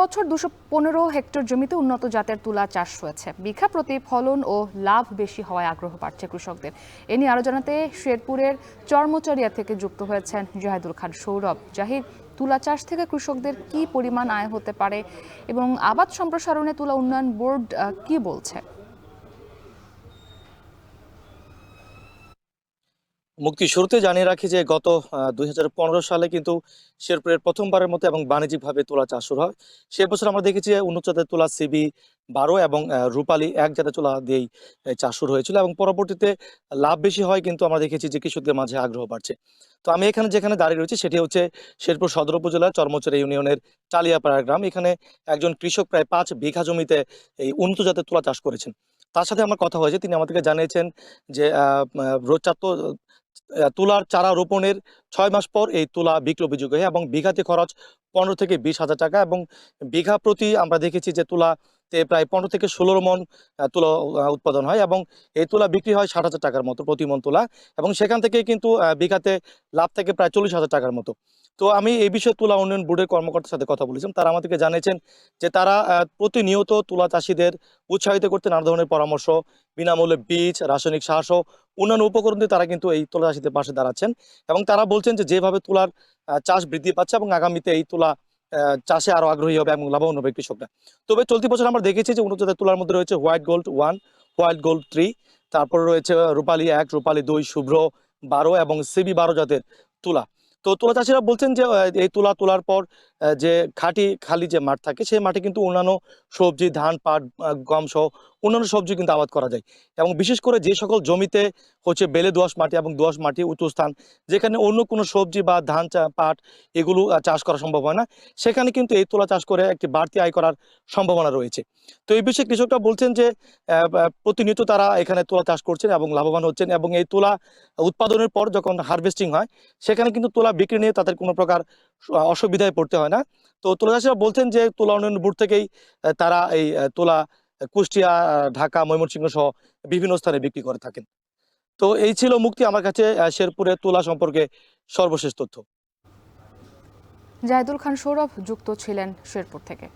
এবছর 215 হেক্টর জমিতে উন্নত জাতের তুলা চাষ হয়েছে। বিঘা প্রতি ফলন ও লাভ বেশি হওয়ায় আগ্রহ বাড়ছে কৃষকদের। এ নিয়ে আরো জানাতে শেরপুরের চরমচরিয়া থেকে যুক্ত হয়েছেন জাহিদুল খান সৌরভ। জাহিদ, তুলা চাষ থেকে কৃষকদের কি পরিমাণ আয় হতে পারে এবং আবাদ সম্প্রসারণে তুলা উন্নয়ন বোর্ড কি বলছে? মুক্তি শুরুতে জানিয়ে রাখি যে গত 2015 সালে কিন্তু শেরপুরের প্রথমবারের মতো এবং বাণিজ্যিকভাবে তুলা চাষ শুরু হয়। সে বছর আমরা দেখেছি যে উন্নত জাতের তুলা CB12 এবং রূপালী 1 জাতের তুলা দিয়েই চাষ শুরু হয়েছিল এবং পরবর্তীতে লাভ বেশি হয়, কিন্তু আমরা দেখেছি যে কৃষকদের মাঝে আগ্রহ বাড়ছে। তো আমি এখানে যেখানে দাঁড়িয়ে রয়েছি সেটি হচ্ছে শেরপুর সদর উপজেলার চরমচরে ইউনিয়নের চালিয়াপাড়া গ্রাম। এখানে একজন কৃষক প্রায় 5 বিঘা জমিতে এই উন্নত জাতের তুলা চাষ করেছেন। তার সাথে আমার কথা হয়েছে, তিনি আমাদেরকে জানিয়েছেন যে তুলার চারা রোপণের ৬ মাস পর এই তুলা বিক্রয়যোগ্য হয় এবং বিঘাতে খরচ ১৫ থেকে ২০,০০০ টাকা এবং বিঘা প্রতি আমরা দেখেছি যে তুলাতে প্রায় ১৫ থেকে ১৬ মণ তুলা উৎপাদন হয় এবং এই তুলা বিক্রি হয় ৬০,০০০ টাকার মতো প্রতি মণ তুলা এবং সেখান থেকে কিন্তু বিঘাতে লাভ থাকে প্রায় ৪০,০০০ টাকার মতো। তো আমি এই বিষয়ে তুলা উন্নয়ন বোর্ডের কর্মকর্তার সাথে কথা বলেছিলাম। তারা আমাদেরকে জানিয়েছেন যে তারা প্রতিনিয়ত তুলা চাষিদের উৎসাহিত করতে নানা ধরনের পরামর্শ, বিনামূল্যে বীজ, রাসায়নিক সার সহ অন্যান্য উপকরণ দিয়ে তারা কিন্তু এই তুলা চাষীদের পাশে দাঁড়াচ্ছেন এবং তারা বলছেন যে যেভাবে তুলার চাষ বৃদ্ধি পাচ্ছে এবং আগামীতে এই তুলা চাষে আরো আগ্রহী হবে এবং লাভবান হবে কৃষকরা। তবে চলতি বছর আমরা দেখেছি যে উন্নত জাতের তুলার মধ্যে রয়েছে হোয়াইট গোল্ড 1, হোয়াইট গোল্ড 3, তারপরে রয়েছে রূপালী 1, রূপালী 2, শুভ্র 12 এবং CB12 জাতের তুলা। তো তুলা চাষিরা বলছেন যে এই তুলা তোলার পর যে খালি যে মাঠ থাকে সেই মাঠে কিন্তু অন্যান্য সবজি, ধান, পাট, গম সহ অন্যান্য সবজি কিন্তু আবাদ করা যায় এবং বিশেষ করে যে সকল জমিতে হচ্ছে বেলে দোআঁশ মাটি এবং দোআঁশ মাটি উঁচু স্থান, যেখানে অন্য কোনো সবজি বা ধান, পাট এগুলো চাষ করা সম্ভব হয় না, সেখানে কিন্তু এই তুলা চাষ করে একটি বাড়তি আয় করার সম্ভাবনা রয়েছে। তো এই বিষয়ে কৃষকরা বলছেন যে প্রতিনিয়ত তারা এখানে তুলা চাষ করছেন এবং লাভবান হচ্ছেন এবং এই তুলা উৎপাদনের পর যখন হারভেস্টিং হয় সেখানে কিন্তু তুলা বিক্রি নিয়ে তাদের কোনো প্রকার অসুবিধায় পড়তে হয় না। তো তুলা চাষিরা বলছেন যে তুলা উন্নয়ন বোর্ড থেকেই তারা এই তুলা কুষ্টিয়া, ঢাকা, ময়মনসিংহ সহ বিভিন্ন স্থানে বিক্রি করে থাকেন। তো এই ছিল মুক্তি আমার কাছে শেরপুরের তুলা সম্পর্কে সর্বশেষ তথ্য। জাহিদুল খান সৌরভ যুক্ত ছিলেন শেরপুর থেকে।